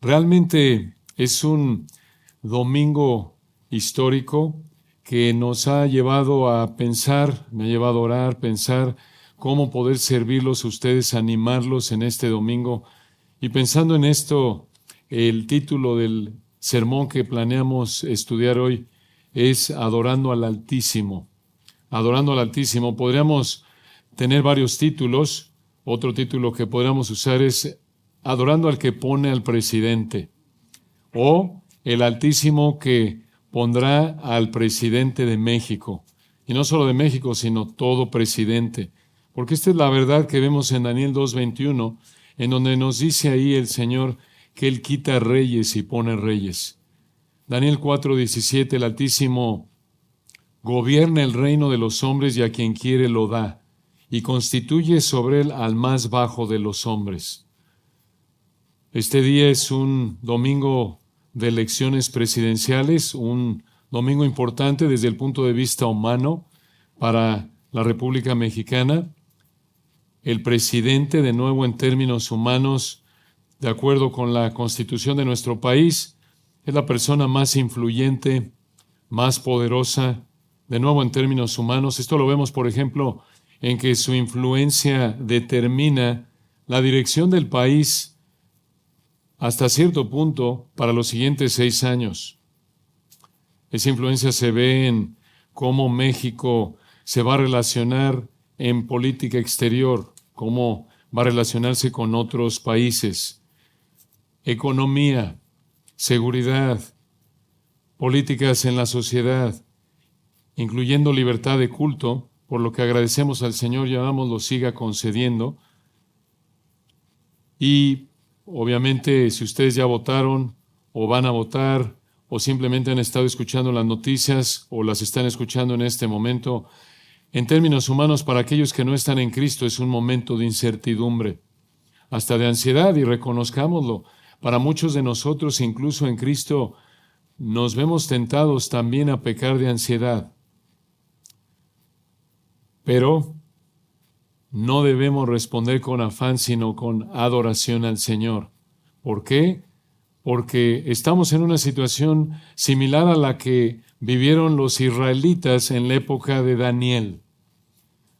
Realmente es un domingo histórico que nos ha llevado a pensar, me ha llevado a orar, pensar cómo poder servirlos a ustedes, animarlos en este domingo. Y pensando en esto, el título del sermón que planeamos estudiar hoy es Adorando al Altísimo. Adorando al Altísimo. Podríamos tener varios títulos. Otro título que podríamos usar es Adorando al que pone al presidente, o el Altísimo que pondrá al presidente de México. Y no solo de México, sino todo presidente. Porque esta es la verdad que vemos en Daniel 2:21, en donde nos dice ahí el Señor que Él quita reyes y pone reyes. Daniel 4:17, el Altísimo gobierna el reino de los hombres y a quien quiere lo da, y constituye sobre él al más bajo de los hombres. Este día es un domingo de elecciones presidenciales, un domingo importante desde el punto de vista humano para la República Mexicana. El presidente, de nuevo en términos humanos, de acuerdo con la Constitución de nuestro país, es la persona más influyente, más poderosa, de nuevo en términos humanos. Esto lo vemos, por ejemplo, en que su influencia determina la dirección del país hasta cierto punto para los siguientes 6 años. Esa influencia se ve en cómo México se va a relacionar en política exterior, cómo va a relacionarse con otros países, economía, seguridad, políticas en la sociedad, incluyendo libertad de culto, por lo que agradecemos al Señor y oramos lo siga concediendo. Y obviamente, si ustedes ya votaron o van a votar o simplemente han estado escuchando las noticias o las están escuchando en este momento, en términos humanos, para aquellos que no están en Cristo es un momento de incertidumbre, hasta de ansiedad, y reconozcámoslo. Para muchos de nosotros, incluso en Cristo, nos vemos tentados también a pecar de ansiedad. Pero no debemos responder con afán, sino con adoración al Señor. ¿Por qué? Porque estamos en una situación similar a la que vivieron los israelitas en la época de Daniel.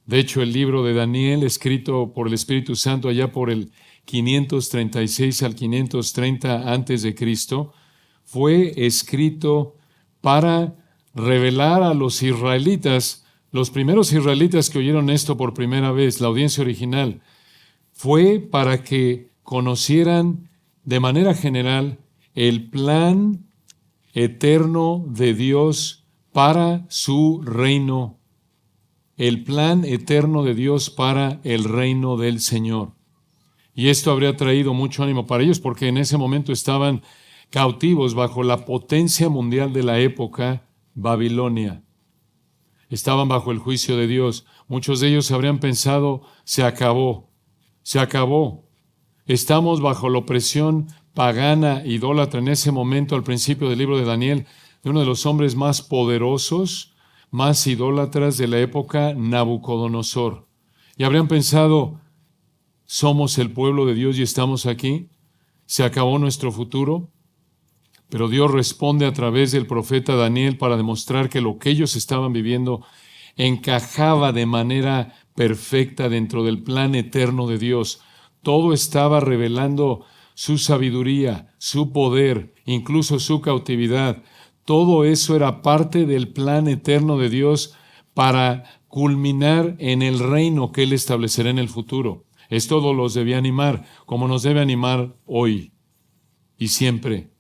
De hecho, el libro de Daniel, escrito por el Espíritu Santo allá por el 536 al 530 antes de Cristo, fue escrito para revelar a los israelitas. Los primeros israelitas que oyeron esto por primera vez, la audiencia original, fue para que conocieran de manera general el plan eterno de Dios para su reino, el plan eterno de Dios para el reino del Señor. Y esto habría traído mucho ánimo para ellos porque en ese momento estaban cautivos bajo la potencia mundial de la época, Babilonia. Estaban bajo el juicio de Dios. Muchos de ellos habrían pensado, se acabó. Estamos bajo la opresión pagana, idólatra en ese momento, al principio del libro de Daniel, de uno de los hombres más poderosos, más idólatras de la época, Nabucodonosor. Y habrían pensado, somos el pueblo de Dios y estamos aquí, se acabó nuestro futuro. Pero Dios responde a través del profeta Daniel para demostrar que lo que ellos estaban viviendo encajaba de manera perfecta dentro del plan eterno de Dios. Todo estaba revelando su sabiduría, su poder, incluso su cautividad. Todo eso era parte del plan eterno de Dios para culminar en el reino que Él establecerá en el futuro. Esto los debía animar, como nos debe animar hoy y siempre.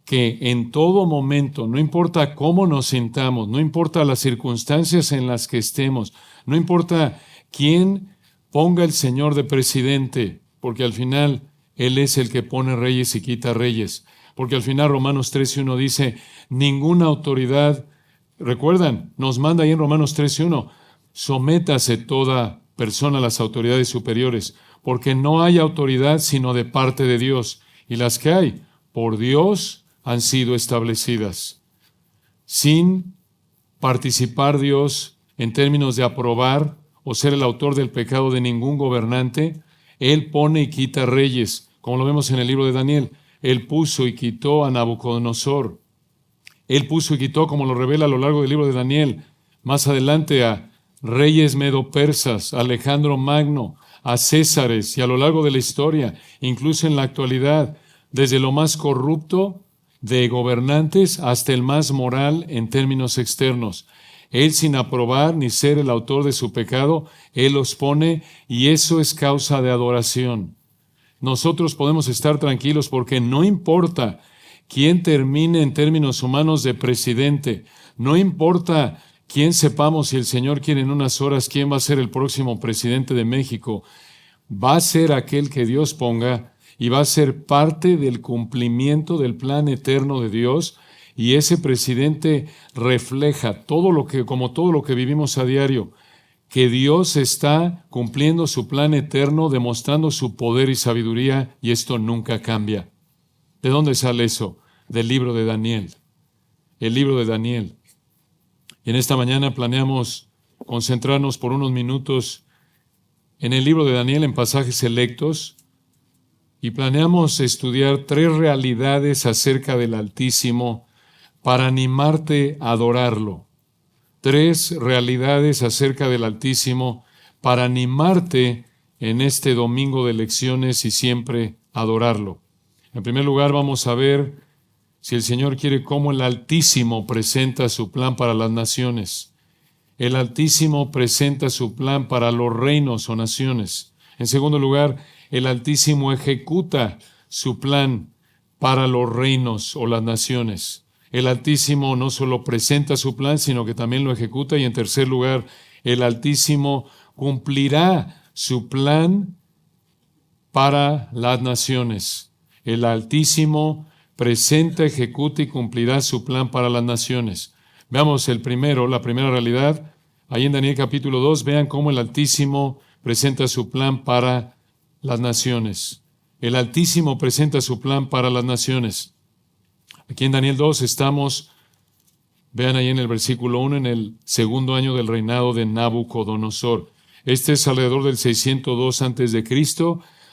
Que en todo momento, no importa cómo nos sintamos, no importa las circunstancias en las que estemos, no importa quién ponga el Señor de presidente, porque al final Él es el que pone reyes y quita reyes, porque al final Romanos 13:1 dice, ninguna autoridad, recuerdan, nos manda ahí en Romanos 13:1, sométase toda persona a las autoridades superiores, porque no hay autoridad sino de parte de Dios, y las que hay, por Dios, han sido establecidas. Sin participar Dios en términos de aprobar o ser el autor del pecado de ningún gobernante, Él pone y quita reyes, como lo vemos en el libro de Daniel. Él puso y quitó a Nabucodonosor. Él puso y quitó, como lo revela a lo largo del libro de Daniel, más adelante a reyes medo-persas, a Alejandro Magno, a Césares, y a lo largo de la historia, incluso en la actualidad, desde lo más corrupto de gobernantes hasta el más moral en términos externos. Él, sin aprobar ni ser el autor de su pecado, Él los pone, y eso es causa de adoración. Nosotros podemos estar tranquilos porque no importa quién termine en términos humanos de presidente, no importa quién sepamos, si el Señor quiere en unas horas, quién va a ser el próximo presidente de México, va a ser aquel que Dios ponga y va a ser parte del cumplimiento del plan eterno de Dios, y ese presidente refleja como todo lo que vivimos a diario, que Dios está cumpliendo su plan eterno, demostrando su poder y sabiduría, y esto nunca cambia. ¿De dónde sale eso? Del libro de Daniel. El libro de Daniel. Y en esta mañana planeamos concentrarnos por unos minutos en el libro de Daniel, en pasajes selectos, y planeamos estudiar 3 realidades acerca del Altísimo para animarte a adorarlo. 3 realidades acerca del Altísimo para animarte en este domingo de lecciones y siempre adorarlo. En primer lugar, vamos a ver, si el Señor quiere, cómo el Altísimo presenta su plan para las naciones. El Altísimo presenta su plan para los reinos o naciones. En segundo lugar, el Altísimo ejecuta su plan para los reinos o las naciones. El Altísimo no solo presenta su plan, sino que también lo ejecuta. Y en tercer lugar, el Altísimo cumplirá su plan para las naciones. El Altísimo presenta, ejecuta y cumplirá su plan para las naciones. Veamos la primera realidad. Ahí en Daniel capítulo 2, vean cómo el Altísimo presenta su plan para las naciones. El Altísimo presenta su plan para las naciones. Aquí en Daniel 2 estamos, vean ahí en el versículo 1, en el segundo año del reinado de Nabucodonosor. Este es alrededor del 602 a.C.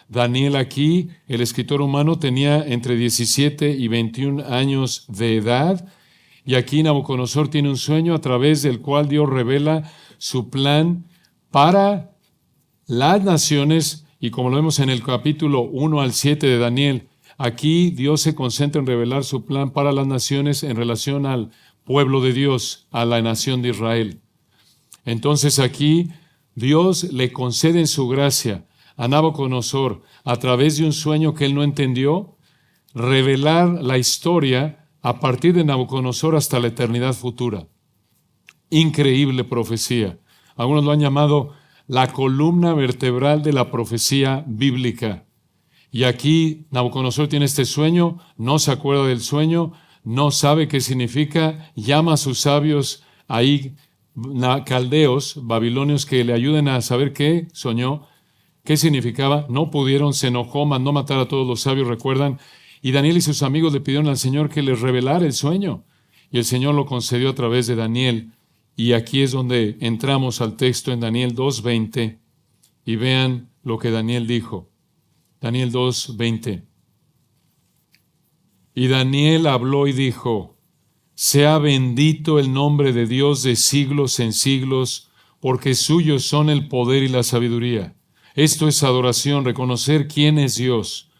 Daniel aquí, el escritor humano, tenía entre 17 y 21 años de edad. Y aquí Nabucodonosor tiene un sueño a través del cual Dios revela su plan para las naciones. Y como lo vemos en el capítulo 1 al 7 de Daniel, aquí Dios se concentra en revelar su plan para las naciones en relación al pueblo de Dios, a la nación de Israel. Entonces aquí Dios le concede en su gracia a Nabucodonosor, a través de un sueño que él no entendió, revelar la historia a partir de Nabucodonosor hasta la eternidad futura. Increíble profecía. Algunos lo han llamado la columna vertebral de la profecía bíblica. Y aquí Nabucodonosor tiene este sueño, no se acuerda del sueño, no sabe qué significa, llama a sus sabios ahí, caldeos, babilonios, que le ayuden a saber qué soñó, qué significaba. No pudieron, se enojó, mandó matar a todos los sabios, recuerdan. Y Daniel y sus amigos le pidieron al Señor que les revelara el sueño. Y el Señor lo concedió a través de Daniel. Y aquí es donde entramos al texto en Daniel 2:20. Y vean lo que Daniel dijo. Daniel 2:20. Y Daniel habló y dijo: sea bendito el nombre de Dios de siglos en siglos, porque suyos son el poder y la sabiduría. Esto es adoración, reconocer quién es Dios.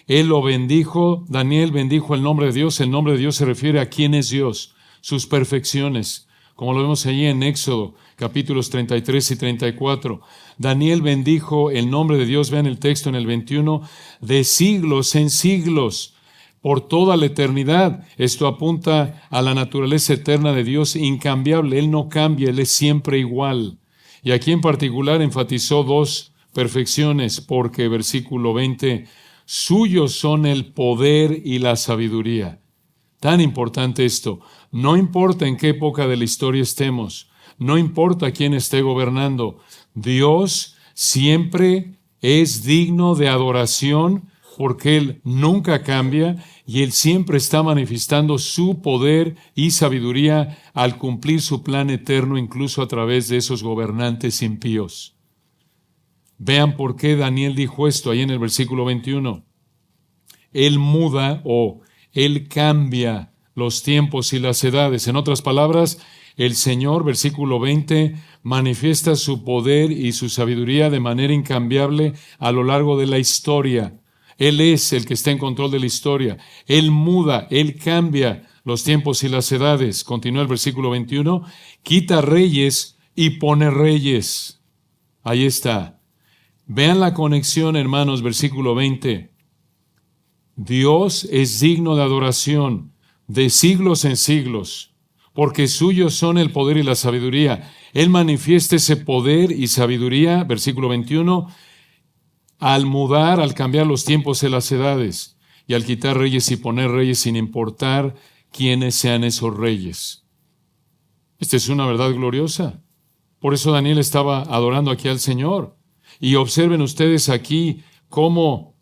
Él lo bendijo, Daniel bendijo el nombre de Dios. El nombre de Dios se refiere a quién es Dios, sus perfecciones, como lo vemos allí en Éxodo, capítulos 33 y 34. Daniel bendijo el nombre de Dios, vean el texto en el 21, de siglos en siglos, por toda la eternidad. Esto apunta a la naturaleza eterna de Dios, incambiable. Él no cambia, Él es siempre igual. Y aquí en particular enfatizó 2 perfecciones, porque versículo 20, suyos son el poder y la sabiduría. Tan importante esto. No importa en qué época de la historia estemos, no importa quién esté gobernando, Dios siempre es digno de adoración, porque Él nunca cambia y Él siempre está manifestando su poder y sabiduría al cumplir su plan eterno, incluso a través de esos gobernantes impíos. Vean por qué Daniel dijo esto ahí en el versículo 21. Él muda o Él cambia los tiempos y las edades. En otras palabras, el Señor, versículo 20, manifiesta su poder y su sabiduría de manera incambiable a lo largo de la historia. Él es el que está en control de la historia. Él muda, Él cambia los tiempos y las edades. Continúa el versículo 21, quita reyes y pone reyes. Ahí está. Vean la conexión, hermanos, versículo 20. Dios es digno de adoración de siglos en siglos, porque suyos son el poder y la sabiduría. Él manifiesta ese poder y sabiduría, versículo 21, al mudar, al cambiar los tiempos y las edades, y al quitar reyes y poner reyes sin importar quiénes sean esos reyes. Esta es una verdad gloriosa. Por eso Daniel estaba adorando aquí al Señor. Y observen ustedes aquí cómo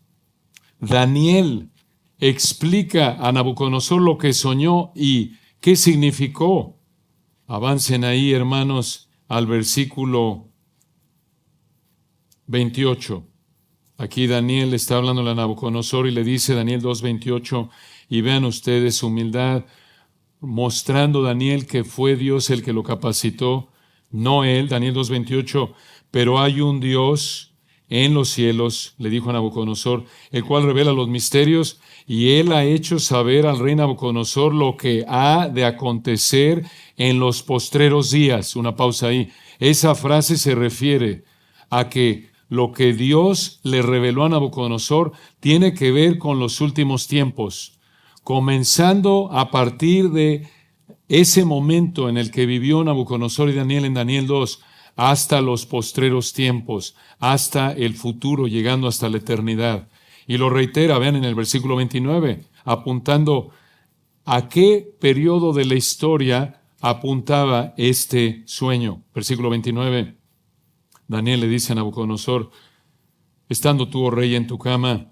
Daniel explica a Nabucodonosor lo que soñó y qué significó. Avancen ahí, hermanos, al versículo 28. Aquí Daniel está hablando a Nabucodonosor y le dice, Daniel 2:28, y vean ustedes su humildad, mostrando Daniel que fue Dios el que lo capacitó, no él. Daniel 2:28, pero hay un Dios en los cielos, le dijo a Nabucodonosor, el cual revela los misterios, y él ha hecho saber al rey Nabucodonosor lo que ha de acontecer en los postreros días. Una pausa ahí. Esa frase se refiere a que lo que Dios le reveló a Nabucodonosor tiene que ver con los últimos tiempos, comenzando a partir de ese momento en el que vivió Nabucodonosor y Daniel en Daniel 2, hasta los postreros tiempos, hasta el futuro, llegando hasta la eternidad. Y lo reitera, vean en el versículo 29, apuntando a qué periodo de la historia apuntaba este sueño. Versículo 29, Daniel le dice a Nabucodonosor, estando tú, oh rey, en tu cama,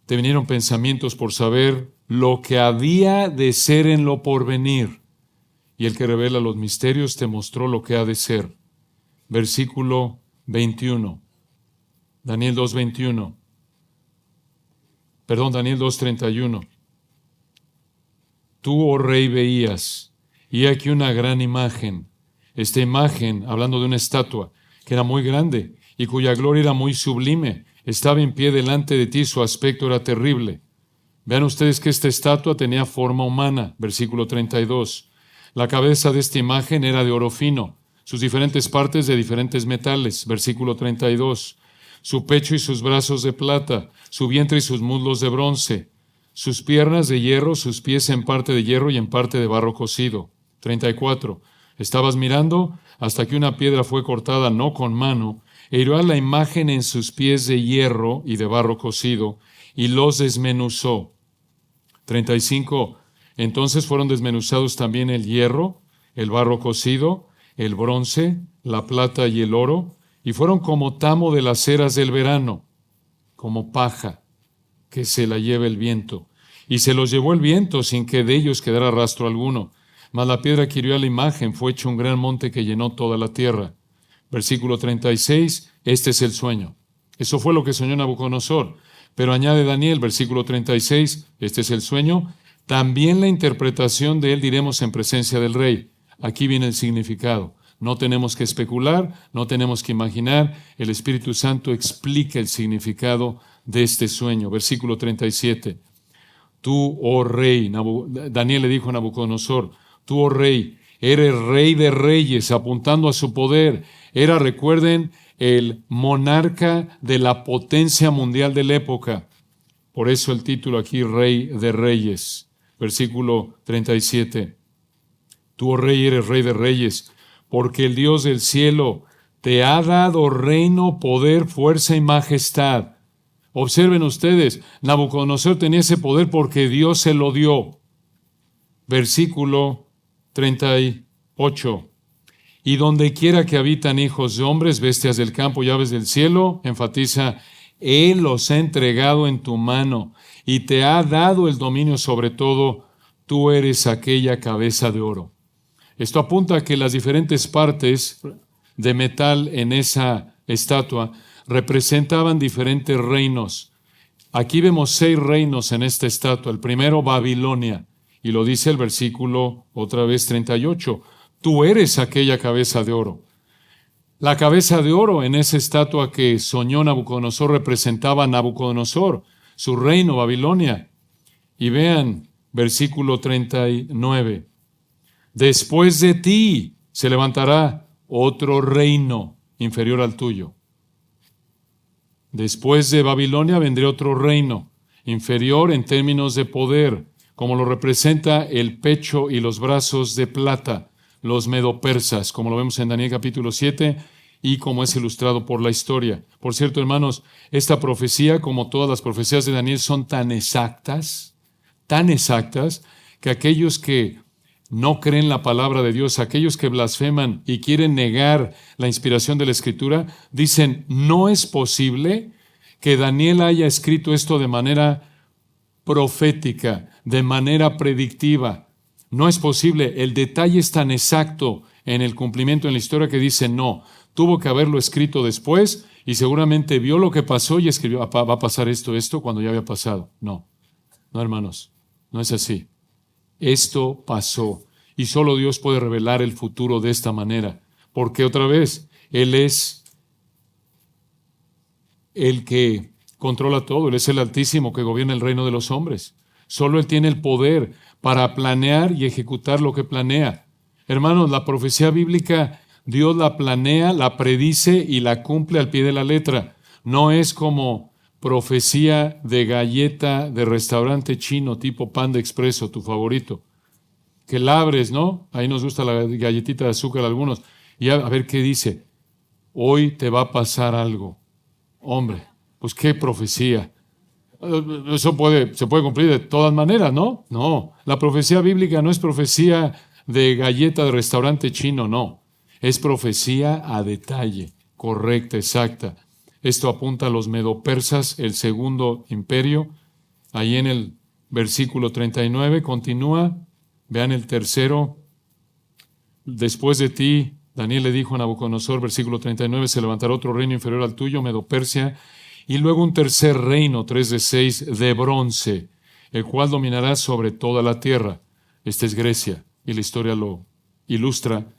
te vinieron pensamientos por saber lo que había de ser en lo porvenir, y el que revela los misterios te mostró lo que ha de ser. Versículo 21, Daniel 2:21. Daniel 2:31. Tú, oh rey, veías, y aquí una gran imagen. Esta imagen, hablando de una estatua, que era muy grande, y cuya gloria era muy sublime, estaba en pie delante de ti, su aspecto era terrible. Vean ustedes que esta estatua tenía forma humana, versículo 32. La cabeza de esta imagen era de oro fino, sus diferentes partes de diferentes metales, versículo 32. Su pecho y sus brazos de plata, su vientre y sus muslos de bronce, sus piernas de hierro, sus pies en parte de hierro y en parte de barro cocido. 34. Estabas mirando hasta que una piedra fue cortada no con mano, e hirió a la imagen en sus pies de hierro y de barro cocido, y los desmenuzó. 35. Entonces fueron desmenuzados también el hierro, el barro cocido, el bronce, la plata y el oro, y fueron como tamo de las eras del verano, como paja que se la lleva el viento. Y se los llevó el viento sin que de ellos quedara rastro alguno. Mas la piedra que hirió a la imagen fue hecho un gran monte que llenó toda la tierra. Versículo 36, este es el sueño. Eso fue lo que soñó Nabucodonosor. Pero añade Daniel, versículo 36, este es el sueño. También la interpretación de él diremos en presencia del rey. Aquí viene el significado. No tenemos que especular, no tenemos que imaginar. El Espíritu Santo explica el significado de este sueño. Versículo 37. Tú, oh rey, Daniel le dijo a Nabucodonosor, tú, oh rey, eres rey de reyes, apuntando a su poder. Era, recuerden, el monarca de la potencia mundial de la época. Por eso el título aquí, Rey de Reyes. Versículo 37. Tú, oh rey, eres rey de reyes, porque el Dios del cielo te ha dado reino, poder, fuerza y majestad. Observen ustedes, Nabucodonosor tenía ese poder porque Dios se lo dio. Versículo 38. Y donde quiera que habitan hijos de hombres, bestias del campo y aves del cielo, enfatiza, Él los ha entregado en tu mano y te ha dado el dominio sobre todo. Tú eres aquella cabeza de oro. Esto apunta a que las diferentes partes de metal en esa estatua representaban diferentes reinos. Aquí vemos 6 reinos en esta estatua. El primero, Babilonia. Y lo dice el versículo, otra vez, 38. Tú eres aquella cabeza de oro. La cabeza de oro en esa estatua que soñó Nabucodonosor representaba a Nabucodonosor, su reino, Babilonia. Y vean, versículo 39. Después de ti se levantará otro reino inferior al tuyo. Después de Babilonia vendrá otro reino, inferior en términos de poder, como lo representa el pecho y los brazos de plata, los medopersas, como lo vemos en Daniel capítulo 7 y como es ilustrado por la historia. Por cierto, hermanos, esta profecía, como todas las profecías de Daniel, son tan exactas, que aquellos que no creen la palabra de Dios, aquellos que blasfeman y quieren negar la inspiración de la Escritura, dicen, no es posible que Daniel haya escrito esto de manera profética, de manera predictiva. No es posible. El detalle es tan exacto en el cumplimiento en la historia que dice, no, tuvo que haberlo escrito después y seguramente vio lo que pasó y escribió, va a pasar esto, cuando ya había pasado. No, hermanos, no es así. Esto pasó y solo Dios puede revelar el futuro de esta manera, porque otra vez, Él es el que controla todo, Él es el Altísimo que gobierna el reino de los hombres. Solo Él tiene el poder para planear y ejecutar lo que planea. Hermanos, la profecía bíblica, Dios la planea, la predice y la cumple al pie de la letra. No es como profecía de galleta de restaurante chino tipo Panda Expresso, tu favorito, que la abres, ¿no? Ahí nos gusta la galletita de azúcar a algunos. Y a ver qué dice. Hoy te va a pasar algo. Hombre, pues qué profecía. Eso se puede cumplir de todas maneras, ¿no? No, la profecía bíblica no es profecía de galleta de restaurante chino, no. Es profecía a detalle, correcta, exacta. Esto apunta a los medopersas, el segundo imperio. Ahí en el versículo 39 continúa. Vean el tercero. Después de ti, Daniel le dijo a Nabucodonosor, versículo 39, se levantará otro reino inferior al tuyo, Medo-Persia, y luego un tercer reino, 3 de 6, de bronce, el cual dominará sobre toda la tierra. Esta es Grecia, y la historia lo ilustra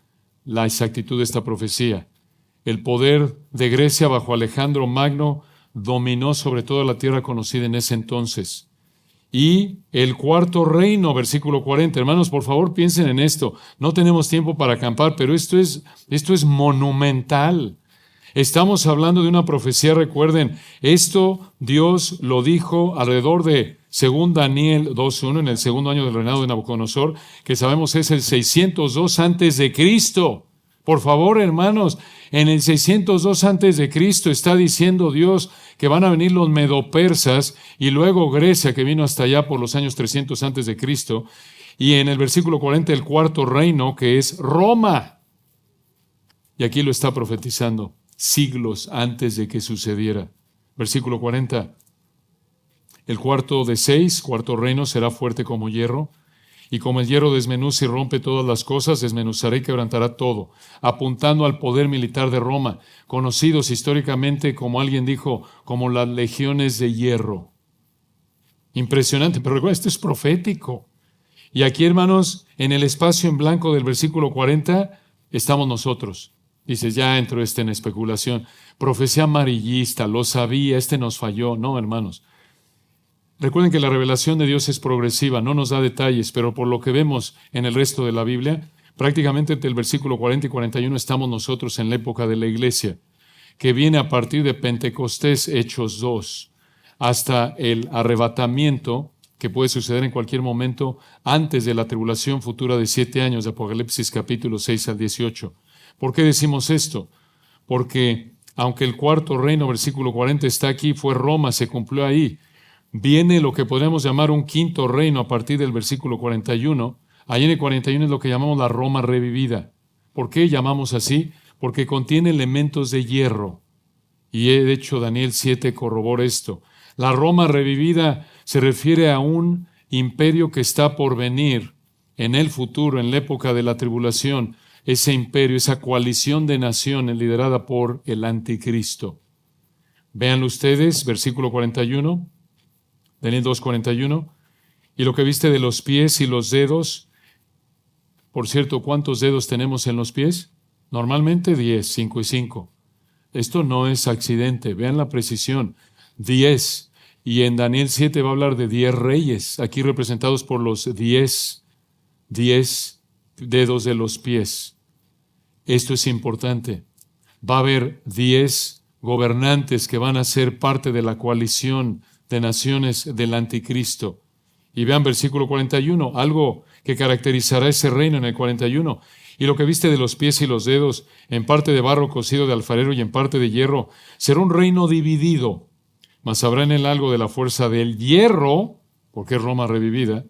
la exactitud de esta profecía. El poder de Grecia bajo Alejandro Magno dominó sobre toda la tierra conocida en ese entonces. Y el cuarto reino, versículo 40. Hermanos, por favor, piensen en esto. No tenemos tiempo para acampar, pero esto es monumental. Estamos hablando de una profecía, recuerden, esto Dios lo dijo alrededor de, según Daniel 2:1, en el segundo año del reinado de Nabucodonosor, que sabemos es el 602 antes de Cristo. Por favor, hermanos, en el 602 antes de Cristo está diciendo Dios que van a venir los medopersas y luego Grecia, que vino hasta allá por los años 300 antes de Cristo, y en el versículo 40 el cuarto reino, que es Roma. Y aquí lo está profetizando siglos antes de que sucediera. Versículo 40. El cuarto de 6, cuarto reino, será fuerte como hierro. Y como el hierro desmenuza y rompe todas las cosas, desmenuzará y quebrantará todo, apuntando al poder militar de Roma, conocidos históricamente, como alguien dijo, como las legiones de hierro. Impresionante, pero recuerden, esto es profético. Y aquí, hermanos, en el espacio en blanco del versículo 40, estamos nosotros. Dices, ya entró en especulación. Profecía amarillista, lo sabía, nos falló. No, hermanos. Recuerden que la revelación de Dios es progresiva, no nos da detalles, pero por lo que vemos en el resto de la Biblia, prácticamente entre el versículo 40 y 41 estamos nosotros en la época de la iglesia, que viene a partir de Pentecostés, Hechos 2, hasta el arrebatamiento, que puede suceder en cualquier momento antes de la tribulación futura de 7 años de Apocalipsis capítulo 6 al 18. ¿Por qué decimos esto? Porque aunque el cuarto reino, versículo 40, está aquí, fue Roma, se cumplió ahí. Viene lo que podemos llamar un quinto reino a partir del versículo 41. Ahí en el 41 es lo que llamamos la Roma revivida. ¿Por qué llamamos así? Porque contiene elementos de hierro. Y de hecho Daniel 7 corrobora esto. La Roma revivida se refiere a un imperio que está por venir en el futuro, en la época de la tribulación. Ese imperio, esa coalición de naciones liderada por el anticristo. Véanlo ustedes, versículo 41. Daniel 2:41. Y lo que viste de los pies y los dedos, por cierto, ¿cuántos dedos tenemos en los pies? Normalmente 10, 5 y 5. Esto no es accidente, vean la precisión, 10. Y en Daniel 7 va a hablar de 10 reyes, aquí representados por los 10 dedos de los pies. Esto es importante. Va a haber 10 gobernantes que van a ser parte de la coalición de naciones del anticristo. Y vean versículo 41, algo que caracterizará ese reino en el 41. Y lo que viste de los pies y los dedos, en parte de barro cocido de alfarero y en parte de hierro, será un reino dividido, mas habrá en él algo de la fuerza del hierro, porque es Roma revivida,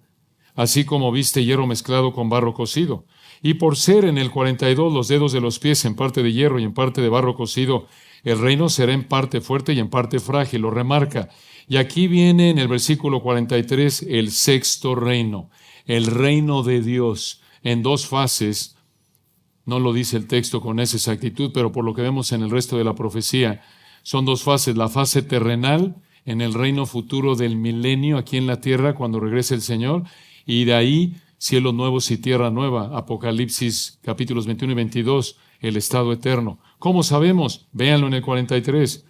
así como viste hierro mezclado con barro cocido. Y por ser en el 42 los dedos de los pies en parte de hierro y en parte de barro cocido, el reino será en parte fuerte y en parte frágil, lo remarca. Y aquí viene en el versículo 43 el sexto reino, el reino de Dios, en dos fases. No lo dice el texto con esa exactitud, pero por lo que vemos en el resto de la profecía, son dos fases. La fase terrenal, en el reino futuro del milenio aquí en la tierra, cuando regrese el Señor, y de ahí cielos nuevos y tierra nueva. Apocalipsis capítulos 21 y 22, el estado eterno. ¿Cómo sabemos? Véanlo en el 43.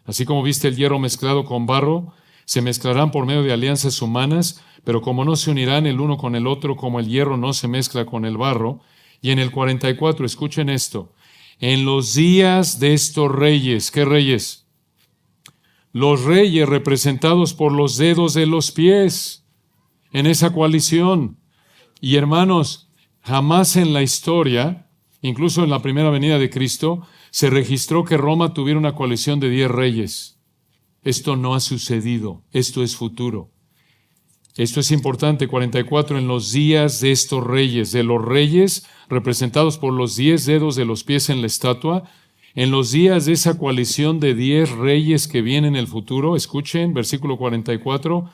Así como viste el hierro mezclado con barro, se mezclarán por medio de alianzas humanas, pero como no se unirán el uno con el otro, como el hierro no se mezcla con el barro. Y en el 44, escuchen esto, en los días de estos reyes, ¿qué reyes? Los reyes representados por los dedos de los pies en esa coalición. Y hermanos, jamás en la historia, incluso en la primera venida de Cristo, se registró que Roma tuviera una coalición de 10 reyes. Esto no ha sucedido, esto es futuro. Esto es importante, 44, en los días de estos reyes, de los reyes representados por los 10 dedos de los pies en la estatua, en los días de esa coalición de 10 reyes que vienen en el futuro, escuchen, versículo 44,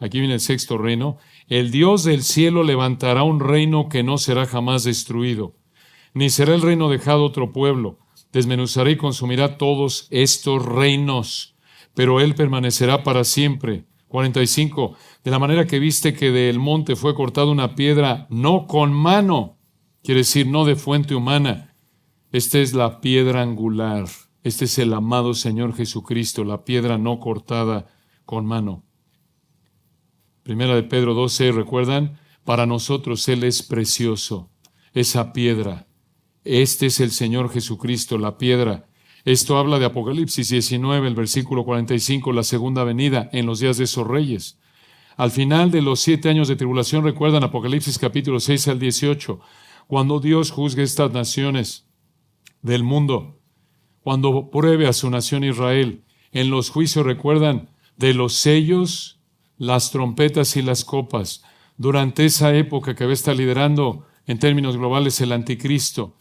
aquí viene el sexto reino, el Dios del cielo levantará un reino que no será jamás destruido, ni será el reino dejado otro pueblo, desmenuzará y consumirá todos estos reinos, pero él permanecerá para siempre. 45, de la manera que viste que del monte fue cortada una piedra, no con mano, quiere decir no de fuente humana. Esta es la piedra angular, este es el amado Señor Jesucristo, la piedra no cortada con mano. Primera de Pedro 12, ¿recuerdan? Para nosotros Él es precioso, esa piedra. Este es el Señor Jesucristo, la piedra. Esto habla de Apocalipsis 19, el versículo 45, la segunda venida en los días de esos reyes. Al final de los 7 años de tribulación, recuerdan Apocalipsis capítulo 6 al 18, cuando Dios juzgue estas naciones del mundo, cuando pruebe a su nación Israel, en los juicios, recuerdan, de los sellos, las trompetas y las copas, durante esa época que va a estar liderando en términos globales el anticristo,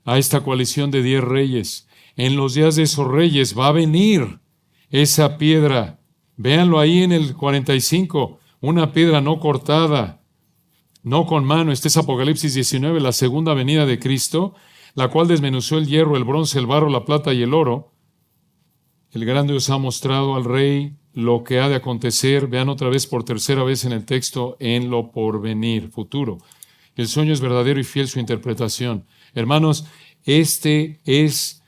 a esta coalición de 10 reyes. En los días de esos reyes va a venir esa piedra. Véanlo ahí en el 45, una piedra no cortada, no con mano. Este es Apocalipsis 19, la segunda venida de Cristo, la cual desmenuzó el hierro, el bronce, el barro, la plata y el oro. El gran Dios ha mostrado al rey lo que ha de acontecer. Vean otra vez por tercera vez en el texto, en lo porvenir, futuro. El sueño es verdadero y fiel su interpretación. Hermanos, este es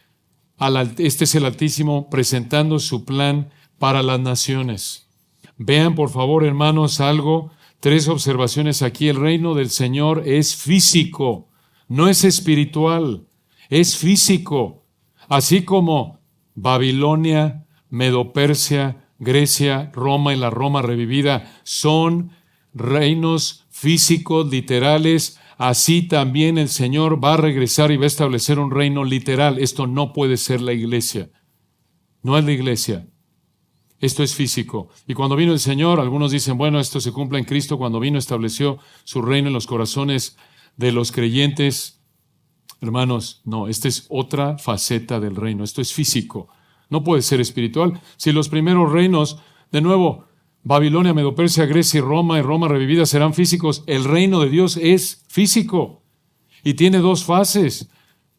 el Altísimo presentando su plan para las naciones. Vean, por favor, hermanos, algo, 3 observaciones aquí. El reino del Señor es físico, no es espiritual, es físico. Así como Babilonia, Medo-Persia, Grecia, Roma y la Roma revivida son reinos físicos, literales, así también el Señor va a regresar y va a establecer un reino literal. Esto no puede ser la iglesia. No es la iglesia. Esto es físico. Y cuando vino el Señor, algunos dicen, bueno, esto se cumple en Cristo. Cuando vino, estableció su reino en los corazones de los creyentes. Hermanos, no, esta es otra faceta del reino. Esto es físico. No puede ser espiritual. Si los primeros reinos, de nuevo, Babilonia, Medo-Persia, Grecia y Roma revivida serán físicos, el reino de Dios es físico y tiene 2 fases.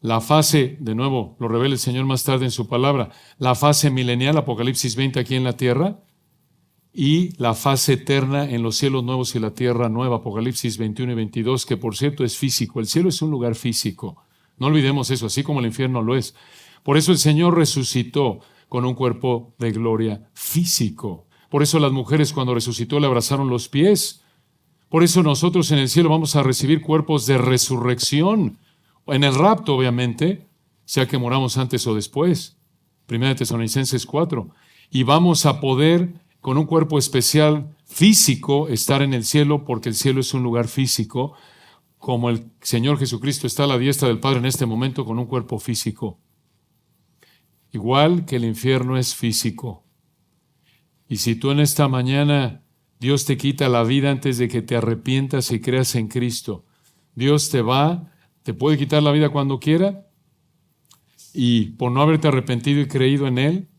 La fase, de nuevo, lo revela el Señor más tarde en su palabra, la fase milenial, Apocalipsis 20 aquí en la tierra, y la faz eterna en los cielos nuevos y la tierra nueva, Apocalipsis 21 y 22, que por cierto es físico. El cielo es un lugar físico. No olvidemos eso, así como el infierno lo es. Por eso el Señor resucitó con un cuerpo de gloria físico. Por eso las mujeres cuando resucitó le abrazaron los pies. Por eso nosotros en el cielo vamos a recibir cuerpos de resurrección. En el rapto, obviamente, sea que moramos antes o después. 1 Tesalonicenses 4. Y vamos a poder, con un cuerpo especial físico, estar en el cielo, porque el cielo es un lugar físico, como el Señor Jesucristo está a la diestra del Padre en este momento con un cuerpo físico. Igual que el infierno es físico. Y si tú en esta mañana Dios te quita la vida antes de que te arrepientas y creas en Cristo, Dios te puede quitar la vida cuando quiera, y por no haberte arrepentido y creído en Él,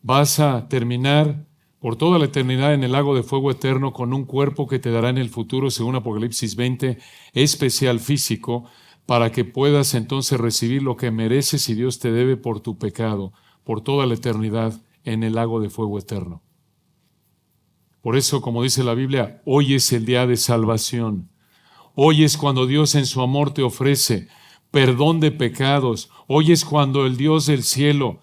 vas a terminar por toda la eternidad en el lago de fuego eterno con un cuerpo que te dará en el futuro, según Apocalipsis 20, especial físico, para que puedas entonces recibir lo que mereces y Dios te debe por tu pecado, por toda la eternidad en el lago de fuego eterno. Por eso, como dice la Biblia, hoy es el día de salvación. Hoy es cuando Dios en su amor te ofrece perdón de pecados. Hoy es cuando el Dios del cielo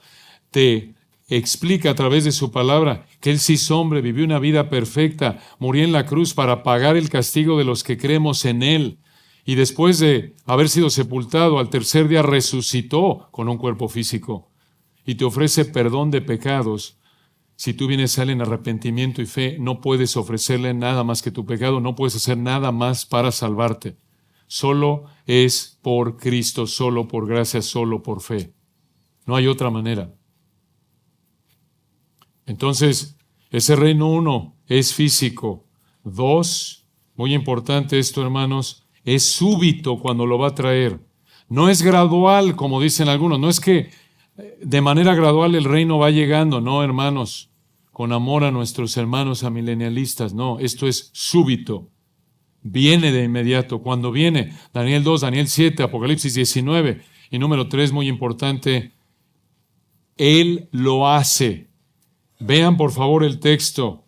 te explica a través de su palabra que Él se hizo hombre, vivió una vida perfecta, murió en la cruz para pagar el castigo de los que creemos en Él. Y después de haber sido sepultado, al tercer día resucitó con un cuerpo físico. Y te ofrece perdón de pecados. Si tú vienes a Él en arrepentimiento y fe, no puedes ofrecerle nada más que tu pecado, no puedes hacer nada más para salvarte. Solo es por Cristo, solo por gracia, solo por fe. No hay otra manera. Entonces, ese reino 1 es físico. 2, muy importante esto, hermanos, es súbito cuando lo va a traer. No es gradual, como dicen algunos. No es que de manera gradual el reino va llegando. No, hermanos, con amor a nuestros hermanos amilenialistas. No, esto es súbito. Viene de inmediato. Cuando viene, Daniel 2, Daniel 7, Apocalipsis 19. Y número 3, muy importante, Él lo hace. Vean por favor el texto.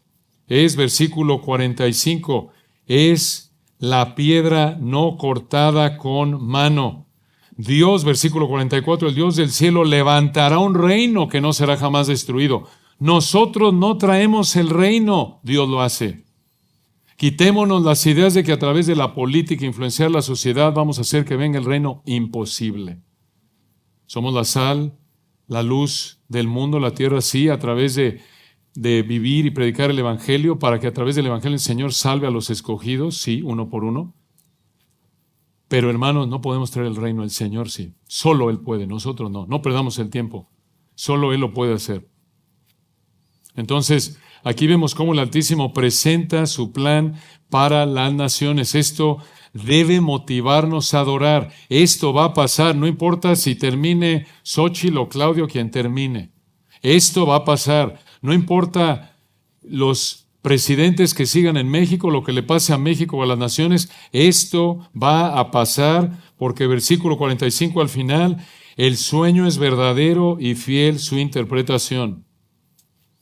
Es versículo 45. Es la piedra no cortada con mano. Dios, versículo 44, el Dios del cielo levantará un reino que no será jamás destruido. Nosotros no traemos el reino, Dios lo hace. Quitémonos las ideas de que a través de la política influenciar la sociedad vamos a hacer que venga el reino. Imposible. Somos la sal, la luz del mundo, la tierra, sí, a través de vivir y predicar el Evangelio, para que a través del Evangelio el Señor salve a los escogidos, sí, uno por uno. Pero hermanos, no podemos traer el reino del Señor, sí. Solo Él puede, nosotros no. No perdamos el tiempo. Solo Él lo puede hacer. Entonces, aquí vemos cómo el Altísimo presenta su plan para las naciones. Esto debe motivarnos a adorar. Esto va a pasar, no importa si termine Xóchitl o Claudio quien termine. Esto va a pasar. No importa los presidentes que sigan en México, lo que le pase a México o a las naciones, esto va a pasar, porque versículo 45 al final, el sueño es verdadero y fiel su interpretación.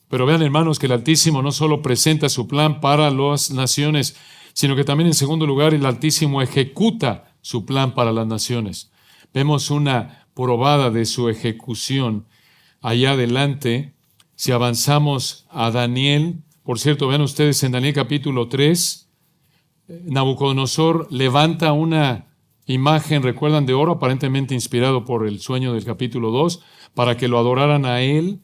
Pero vean, hermanos, que el Altísimo no solo presenta su plan para las naciones, sino que también en segundo lugar el Altísimo ejecuta su plan para las naciones. Vemos una probada de su ejecución allá adelante. Si avanzamos a Daniel, por cierto, vean ustedes en Daniel capítulo 3, Nabucodonosor levanta una imagen, recuerdan, de oro, aparentemente inspirado por el sueño del capítulo 2, para que lo adoraran a él,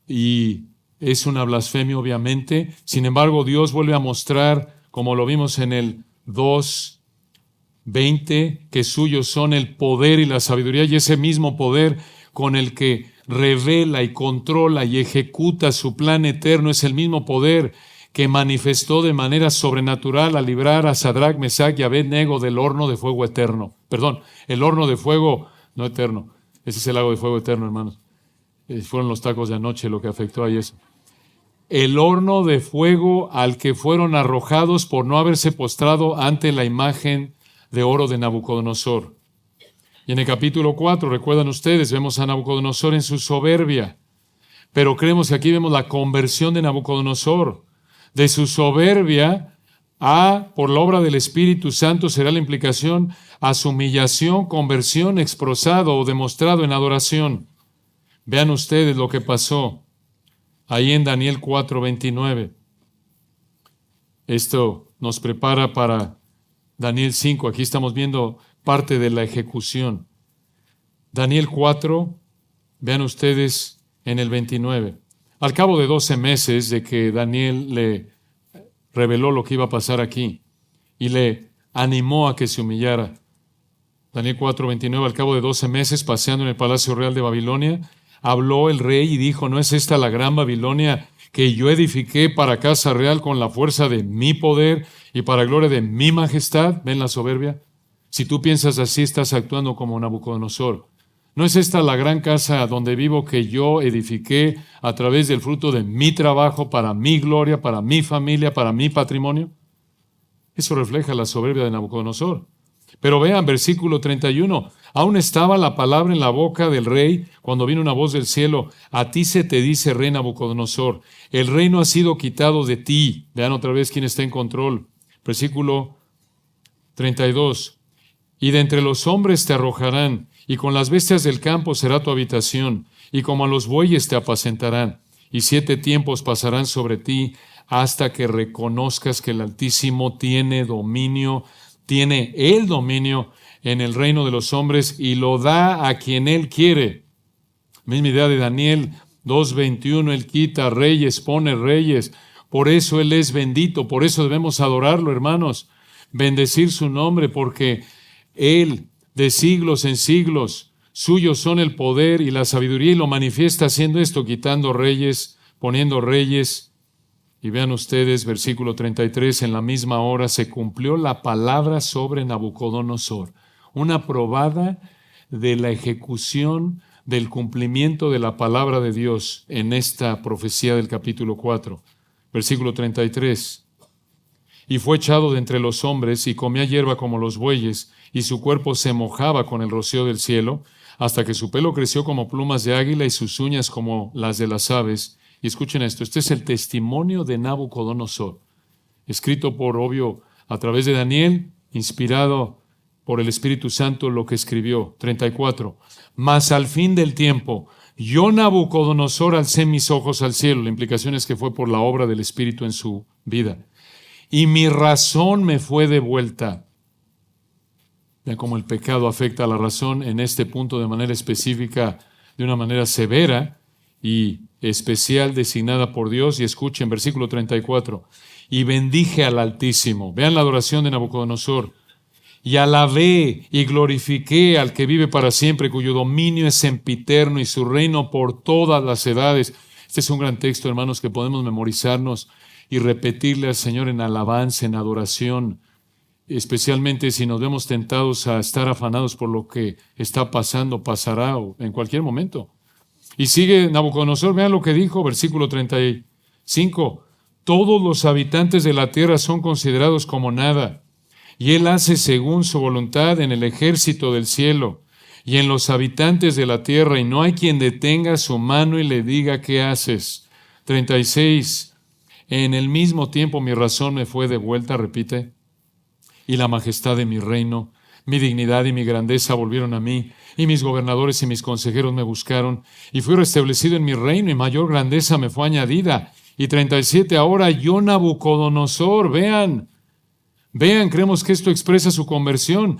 y es una blasfemia obviamente. Sin embargo, Dios vuelve a mostrar, como lo vimos en el 2:20, que suyos son el poder y la sabiduría, y ese mismo poder con el que revela y controla y ejecuta su plan eterno es el mismo poder que manifestó de manera sobrenatural a librar a Sadrach, Mesach y Abed-Nego del horno de fuego eterno. Perdón, el horno de fuego no eterno. Ese es el lago de fuego eterno, hermanos. Fueron los tacos de anoche lo que afectó ahí eso. El horno de fuego al que fueron arrojados por no haberse postrado ante la imagen de oro de Nabucodonosor. Y en el capítulo 4, recuerdan ustedes, vemos a Nabucodonosor en su soberbia. Pero creemos que aquí vemos la conversión de Nabucodonosor. De su soberbia por la obra del Espíritu Santo será la implicación a su humillación, conversión, expresado o demostrado en adoración. Vean ustedes lo que pasó ahí en Daniel 4:29. Esto nos prepara para Daniel 5. Aquí estamos viendo parte de la ejecución. Daniel 4, vean ustedes en el 29. Al cabo de 12 meses de que Daniel le reveló lo que iba a pasar aquí y le animó a que se humillara. Daniel 4:29, al cabo de 12 meses, paseando en el palacio real de Babilonia, habló el rey y dijo, ¿no es esta la gran Babilonia que yo edifiqué para casa real con la fuerza de mi poder y para gloria de mi majestad? ¿Ven la soberbia? Si tú piensas así, estás actuando como Nabucodonosor. ¿No es esta la gran casa donde vivo que yo edifiqué a través del fruto de mi trabajo para mi gloria, para mi familia, para mi patrimonio? Eso refleja la soberbia de Nabucodonosor. Pero vean, versículo 31, aún estaba la palabra en la boca del rey cuando vino una voz del cielo, a ti se te dice, rey Nabucodonosor, el reino ha sido quitado de ti. Vean otra vez quién está en control. Versículo 32, y de entre los hombres te arrojarán, y con las bestias del campo será tu habitación, y como a los bueyes te apacentarán, y 7 tiempos pasarán sobre ti, hasta que reconozcas que el Altísimo tiene el dominio en el reino de los hombres, y lo da a quien Él quiere. Misma idea de Daniel 2:21, Él quita reyes, pone reyes, por eso Él es bendito, por eso debemos adorarlo, hermanos, bendecir su nombre, porque Él, de siglos en siglos, suyos son el poder y la sabiduría, y lo manifiesta haciendo esto, quitando reyes, poniendo reyes. Y vean ustedes, versículo 33, en la misma hora se cumplió la palabra sobre Nabucodonosor, una probada de la ejecución del cumplimiento de la palabra de Dios en esta profecía del capítulo 4. Versículo 33. Y fue echado de entre los hombres, y comía hierba como los bueyes, y su cuerpo se mojaba con el rocío del cielo, hasta que su pelo creció como plumas de águila y sus uñas como las de las aves. Y escuchen esto, este es el testimonio de Nabucodonosor, escrito obvio, a través de Daniel, inspirado por el Espíritu Santo, lo que escribió. 34. Mas al fin del tiempo, yo Nabucodonosor alcé mis ojos al cielo. La implicación es que fue por la obra del Espíritu en su vida. Y mi razón me fue devuelta. Vean cómo el pecado afecta a la razón en este punto de manera específica, de una manera severa y especial designada por Dios. Y escuchen, versículo 34. Y bendije al Altísimo. Vean la adoración de Nabucodonosor. Y alabé y glorifiqué al que vive para siempre, cuyo dominio es sempiterno y su reino por todas las edades. Este es un gran texto, hermanos, que podemos memorizarnos y repetirle al Señor en alabanza, en adoración, especialmente si nos vemos tentados a estar afanados por lo que está pasando, pasará o en cualquier momento. Y sigue Nabucodonosor, vean lo que dijo, versículo 35. Todos los habitantes de la tierra son considerados como nada, y Él hace según su voluntad en el ejército del cielo y en los habitantes de la tierra, y no hay quien detenga su mano y le diga, ¿qué haces? 36. En el mismo tiempo mi razón me fue devuelta, repite, y la majestad de mi reino, mi dignidad y mi grandeza volvieron a mí, y mis gobernadores y mis consejeros me buscaron, y fui restablecido en mi reino, y mayor grandeza me fue añadida. Y 37, ahora yo Nabucodonosor, vean, creemos que esto expresa su conversión.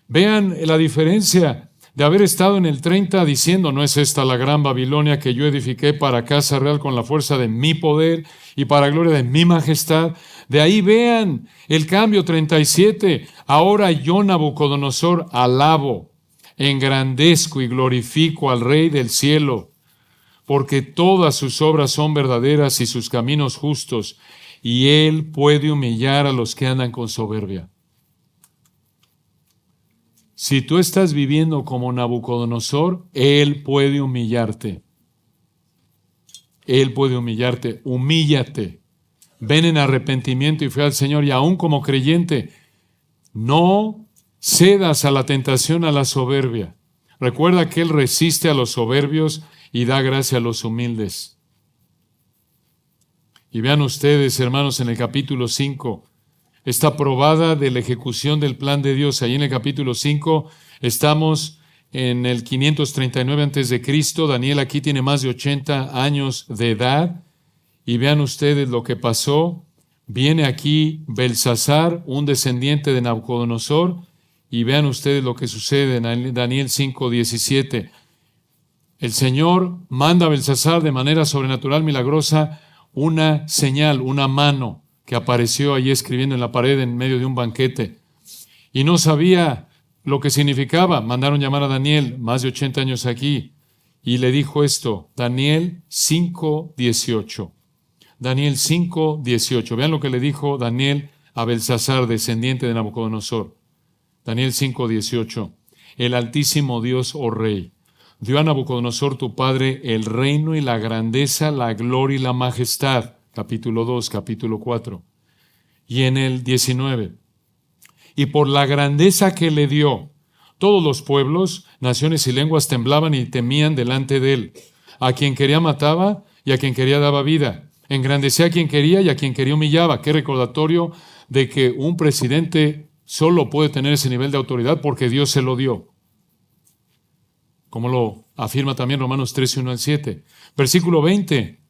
Vean la diferencia de haber estado en el 30 diciendo, ¿no es esta la gran Babilonia que yo edifiqué para casa real con la fuerza de mi poder y para gloria de mi majestad? De ahí vean el cambio. 37, ahora yo Nabucodonosor alabo, engrandezco y glorifico al Rey del cielo, porque todas sus obras son verdaderas y sus caminos justos, y Él puede humillar a los que andan con soberbia. Si tú estás viviendo como Nabucodonosor, Él puede humillarte. Él puede humillarte. Humíllate. Ven en arrepentimiento y fe al Señor, y aún como creyente, no cedas a la tentación, a la soberbia. Recuerda que Él resiste a los soberbios y da gracia a los humildes. Y vean ustedes, hermanos, en el capítulo 5, esta probada de la ejecución del plan de Dios. Ahí en el capítulo 5 estamos en el 539 antes de Cristo. Daniel aquí tiene más de 80 años de edad. Y vean ustedes lo que pasó. Viene aquí Belsasar, un descendiente de Nabucodonosor, y vean ustedes lo que sucede en Daniel 5:17. El Señor manda a Belsasar de manera sobrenatural, milagrosa, una señal, una mano que apareció allí escribiendo en la pared en medio de un banquete. Y no sabía lo que significaba. Mandaron llamar a Daniel, más de 80 años aquí, y le dijo esto, Daniel 5:18. Daniel 5:18. Vean lo que le dijo Daniel a Belsasar, descendiente de Nabucodonosor. Daniel 5:18. El Altísimo Dios, oh Rey, dio a Nabucodonosor tu padre el reino y la grandeza, la gloria y la majestad. Capítulo 2, capítulo 4. Y en el 19. Y por la grandeza que le dio, todos los pueblos, naciones y lenguas temblaban y temían delante de él. A quien quería mataba y a quien quería daba vida. Engrandecía a quien quería y a quien quería humillaba. Qué recordatorio de que un presidente solo puede tener ese nivel de autoridad porque Dios se lo dio. Como lo afirma también Romanos 13, 1 al 7. Versículo 20,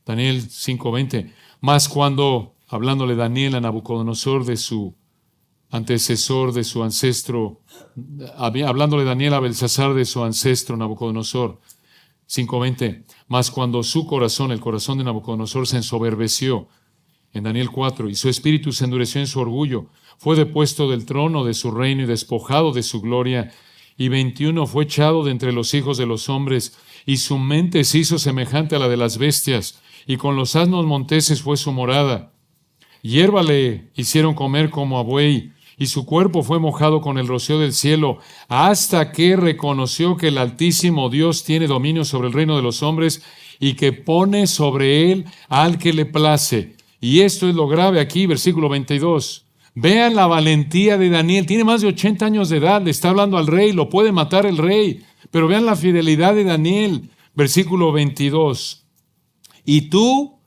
Daniel 5:20. Mas cuando, hablándole Daniel a Nabucodonosor de su antecesor, de su ancestro, hablándole Daniel a Belsasar de su ancestro Nabucodonosor, 5:20. Mas cuando su corazón, el corazón de Nabucodonosor, se ensoberbeció, en Daniel 4, y su espíritu se endureció en su orgullo, fue depuesto del trono de su reino y despojado de su gloria, y 21 fue echado de entre los hijos de los hombres, y su mente se hizo semejante a la de las bestias, y con los asnos monteses fue su morada. Hierba le hicieron comer como a buey, y su cuerpo fue mojado con el rocío del cielo, hasta que reconoció que el Altísimo Dios tiene dominio sobre el reino de los hombres, y que pone sobre él al que le place. Y esto es lo grave aquí, versículo 22. Vean la valentía de Daniel. Tiene más de 80 años de edad, le está hablando al rey, lo puede matar el rey. Pero vean la fidelidad de Daniel. Versículo 22. Y tú,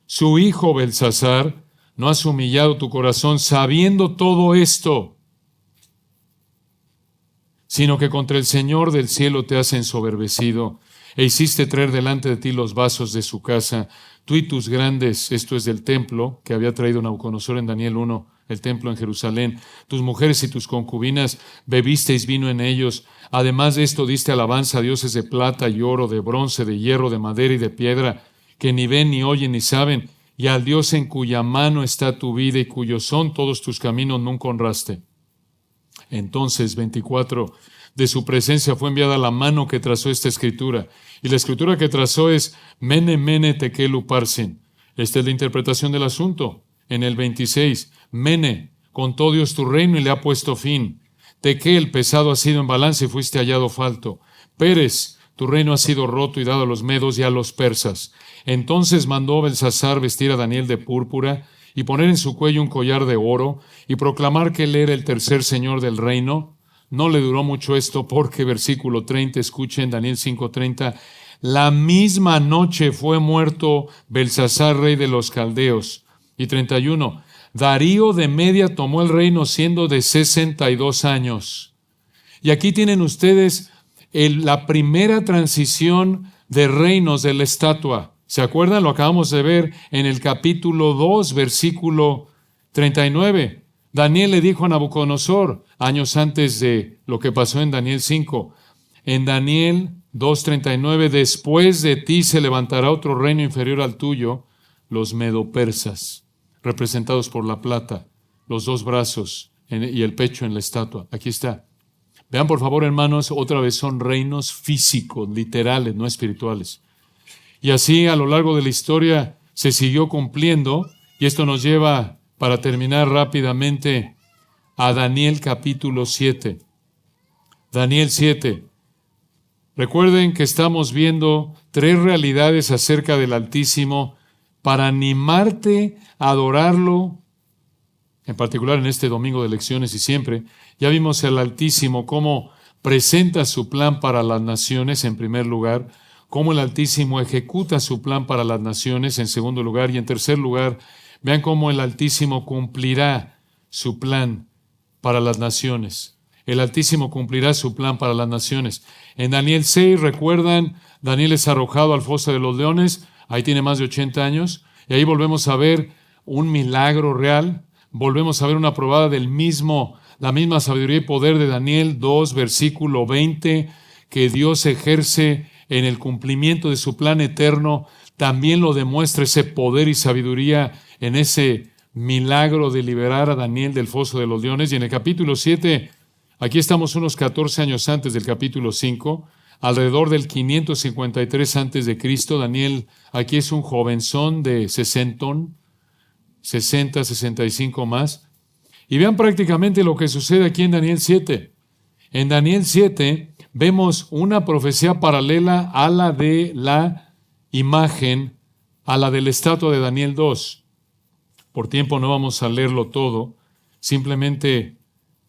su hijo Belsasar, no has humillado tu corazón sabiendo todo esto, sino que contra el Señor del cielo te has ensoberbecido e hiciste traer delante de ti los vasos de su casa, tú y tus grandes, esto es del templo que había traído Nabucodonosor en Daniel 1, el templo en Jerusalén, tus mujeres y tus concubinas, bebisteis vino en ellos. Además de esto diste alabanza a dioses de plata y oro, de bronce, de hierro, de madera y de piedra, que ni ven, ni oyen, ni saben, y al Dios en cuya mano está tu vida y cuyos son todos tus caminos nunca honraste. Entonces, 24, de su presencia fue enviada la mano que trazó esta escritura. Y la escritura que trazó es Mene, Mene, Tekel, Uparsin. Esta es la interpretación del asunto. En el 26, Mene, contó Dios tu reino y le ha puesto fin. Tekel, pesado ha sido en balance y fuiste hallado falto. Pérez, tu reino ha sido roto y dado a los medos y a los persas. Entonces mandó Belsasar vestir a Daniel de púrpura y poner en su cuello un collar de oro y proclamar que él era el tercer señor del reino. No le duró mucho esto porque, versículo 30, escuchen Daniel 5:30, la misma noche fue muerto Belsasar, rey de los caldeos. Y 31, Darío de Media tomó el reino siendo de 62 años. Y aquí tienen ustedes la primera transición de reinos de la estatua. ¿Se acuerdan? Lo acabamos de ver en el capítulo 2, versículo 39. Daniel le dijo a Nabucodonosor, años antes de lo que pasó en Daniel 5, en Daniel 2:39, después de ti se levantará otro reino inferior al tuyo, los medopersas, representados por la plata, los dos brazos y el pecho en la estatua. Aquí está. Vean por favor, hermanos, otra vez son reinos físicos, literales, no espirituales. Y así a lo largo de la historia se siguió cumpliendo, y esto nos lleva, para terminar rápidamente, a Daniel capítulo 7. Daniel 7. Recuerden que estamos viendo tres realidades acerca del Altísimo para animarte a adorarlo, en particular en este domingo de lecciones y siempre. Ya vimos el Altísimo cómo presenta su plan para las naciones en primer lugar, cómo el Altísimo ejecuta su plan para las naciones, en segundo lugar. Y en tercer lugar, vean cómo el Altísimo cumplirá su plan para las naciones. El Altísimo cumplirá su plan para las naciones. En Daniel 6, recuerdan, Daniel es arrojado al foso de los leones, ahí tiene más de 80 años, y ahí volvemos a ver un milagro real, volvemos a ver una probada la misma sabiduría y poder de Daniel 2, versículo 20, que Dios ejerce en el cumplimiento de su plan eterno. También lo demuestra ese poder y sabiduría en ese milagro de liberar a Daniel del foso de los leones. Y en el capítulo 7, aquí estamos unos 14 años antes del capítulo 5, alrededor del 553 antes de Cristo. Daniel aquí es un jovenzón de 60, 65 más. Y vean prácticamente lo que sucede aquí en Daniel 7. En Daniel 7 vemos una profecía paralela a la de la imagen, a la de la estatua de Daniel 2. Por tiempo no vamos a leerlo todo, simplemente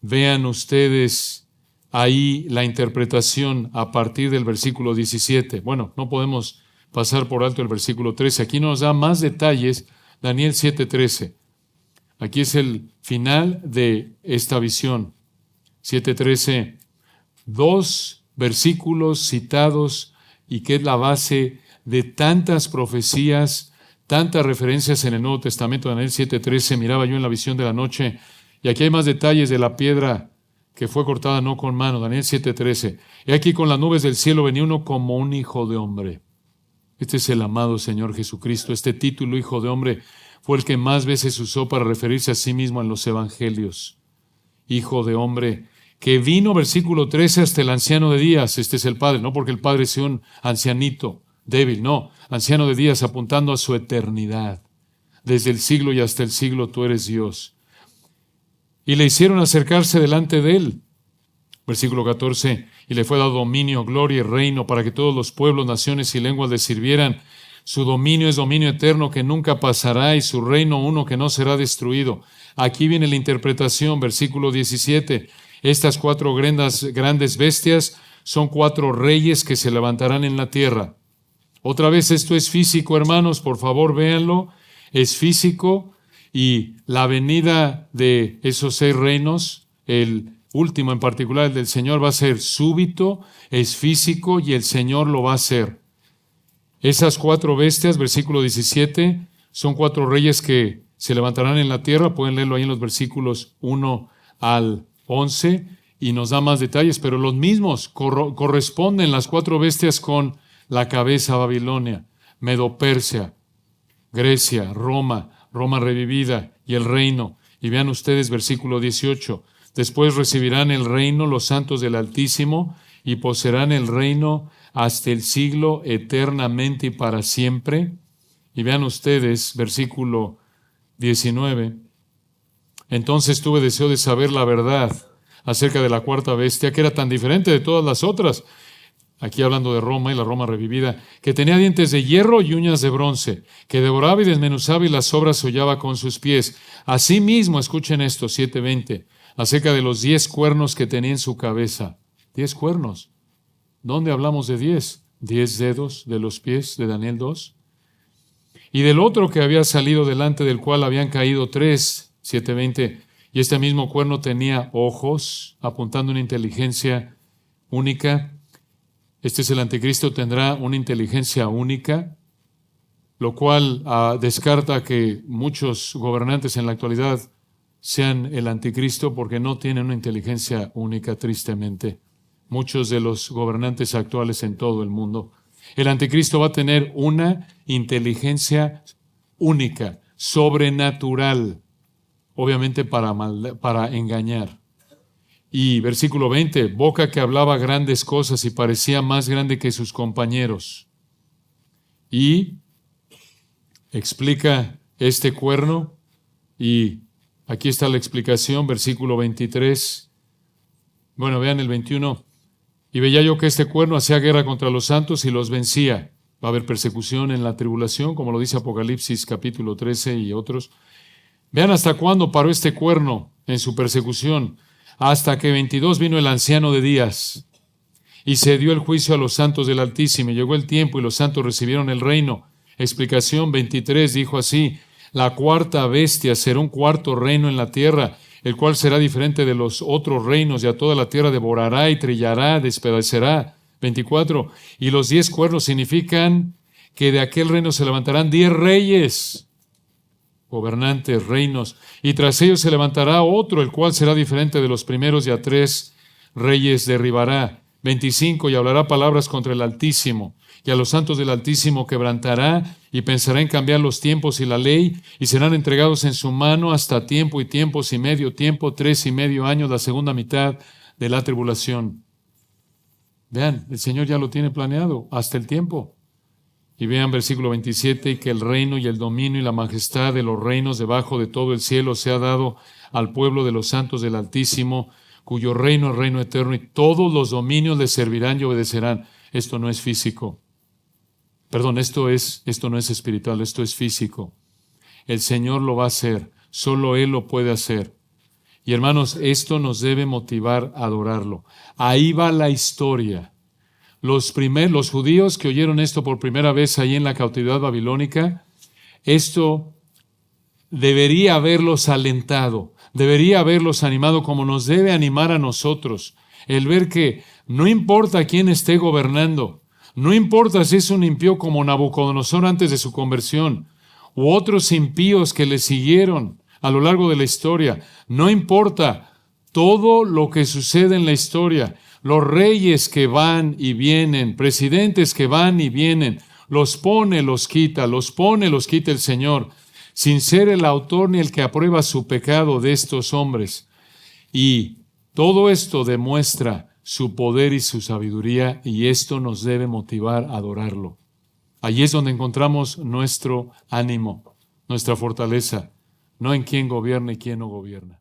vean ustedes ahí la interpretación a partir del versículo 17. Bueno, no podemos pasar por alto el versículo 13. Aquí nos da más detalles Daniel 7:13. Aquí es el final de esta visión. 7:13. 2 versículos citados y que es la base de tantas profecías, tantas referencias en el Nuevo Testamento. Daniel 7:13, miraba yo en la visión de la noche, y aquí hay más detalles de la piedra que fue cortada no con mano. Daniel 7:13. He aquí con las nubes del cielo venía uno como un hijo de hombre. Este es el amado Señor Jesucristo. Este título, hijo de hombre, fue el que más veces usó para referirse a sí mismo en los evangelios. Hijo de hombre, que vino, versículo 13, hasta el anciano de días. Este es el Padre, no porque el Padre sea un ancianito débil, no, anciano de días, apuntando a su eternidad. Desde el siglo y hasta el siglo tú eres Dios. Y le hicieron acercarse delante de él. Versículo 14, y le fue dado dominio, gloria y reino para que todos los pueblos, naciones y lenguas le sirvieran. Su dominio es dominio eterno que nunca pasará y su reino uno que no será destruido. Aquí viene la interpretación, versículo 17. Estas 4 grandes bestias son 4 reyes que se levantarán en la tierra. Otra vez, esto es físico, hermanos, por favor véanlo. Es físico y la venida de esos 6 reinos, el último en particular, el del Señor, va a ser súbito, es físico y el Señor lo va a hacer. Esas 4 bestias, versículo 17, son 4 reyes que se levantarán en la tierra. Pueden leerlo ahí en los versículos 1 al 11 y nos da más detalles, pero los mismos corresponden las 4 bestias con la cabeza Babilonia, Medo-Persia, Grecia, Roma revivida y el reino. Y vean ustedes versículo 18. Después recibirán el reino los santos del Altísimo y poseerán el reino hasta el siglo eternamente y para siempre. Y vean ustedes versículo 19. Entonces tuve deseo de saber la verdad acerca de la 4ª bestia, que era tan diferente de todas las otras. Aquí hablando de Roma y la Roma revivida, que tenía dientes de hierro y uñas de bronce, que devoraba y desmenuzaba y las sobras hollaba con sus pies. Asimismo, escuchen esto, 7:20, acerca de los 10 cuernos que tenía en su cabeza. 10 cuernos. ¿Dónde hablamos de 10? 10 dedos de los pies de Daniel 2. Y del otro que había salido delante del cual habían caído 3, 7:20, y este mismo cuerno tenía ojos, apuntando una inteligencia única. Este es el anticristo, tendrá una inteligencia única, lo cual descarta que muchos gobernantes en la actualidad sean el anticristo porque no tienen una inteligencia única, tristemente. Muchos de los gobernantes actuales en todo el mundo. El anticristo va a tener una inteligencia única, sobrenatural, obviamente para engañar. Y versículo 20, boca que hablaba grandes cosas y parecía más grande que sus compañeros. Y explica este cuerno, y aquí está la explicación, versículo 23. Bueno, vean el 21. Y veía yo que este cuerno hacía guerra contra los santos y los vencía. Va a haber persecución en la tribulación, como lo dice Apocalipsis capítulo 13 y otros. Vean hasta cuándo paró este cuerno en su persecución. Hasta que 22 vino el anciano de días y se dio el juicio a los santos del Altísimo. Y llegó el tiempo y los santos recibieron el reino. Explicación 23 dijo así: la cuarta bestia será un cuarto reino en la tierra, el cual será diferente de los otros reinos, y a toda la tierra devorará y trillará, despedacerá. 24. Y los 10 cuernos significan que de aquel reino se levantarán 10 reyes, gobernantes, reinos, y tras ellos se levantará otro, el cual será diferente de los primeros, y a 3 reyes derribará. 25. Y hablará palabras contra el Altísimo, y a los santos del Altísimo quebrantará, y pensará en cambiar los tiempos y la ley, y serán entregados en su mano hasta tiempo y tiempos y medio tiempo, 3.5 años, la segunda mitad de la tribulación. Vean, el Señor ya lo tiene planeado hasta el tiempo. Y vean versículo 27, y que el reino y el dominio y la majestad de los reinos debajo de todo el cielo se ha dado al pueblo de los santos del Altísimo, cuyo reino es reino eterno, y todos los dominios le servirán y obedecerán. Esto no es físico. Perdón, esto no es espiritual, esto es físico. El Señor lo va a hacer, solo Él lo puede hacer. Y hermanos, esto nos debe motivar a adorarlo. Ahí va la historia. Los judíos que oyeron esto por primera vez ahí en la cautividad babilónica, esto debería haberlos alentado, debería haberlos animado como nos debe animar a nosotros. El ver que no importa quién esté gobernando, no importa si es un impío como Nabucodonosor antes de su conversión, u otros impíos que le siguieron a lo largo de la historia, no importa todo lo que sucede en la historia, los reyes que van y vienen, presidentes que van y vienen, los pone, los quita el Señor, sin ser el autor ni el que aprueba su pecado de estos hombres. Y todo esto demuestra su poder y su sabiduría, y esto nos debe motivar a adorarlo. Allí es donde encontramos nuestro ánimo, nuestra fortaleza, no en quién gobierna y quién no gobierna.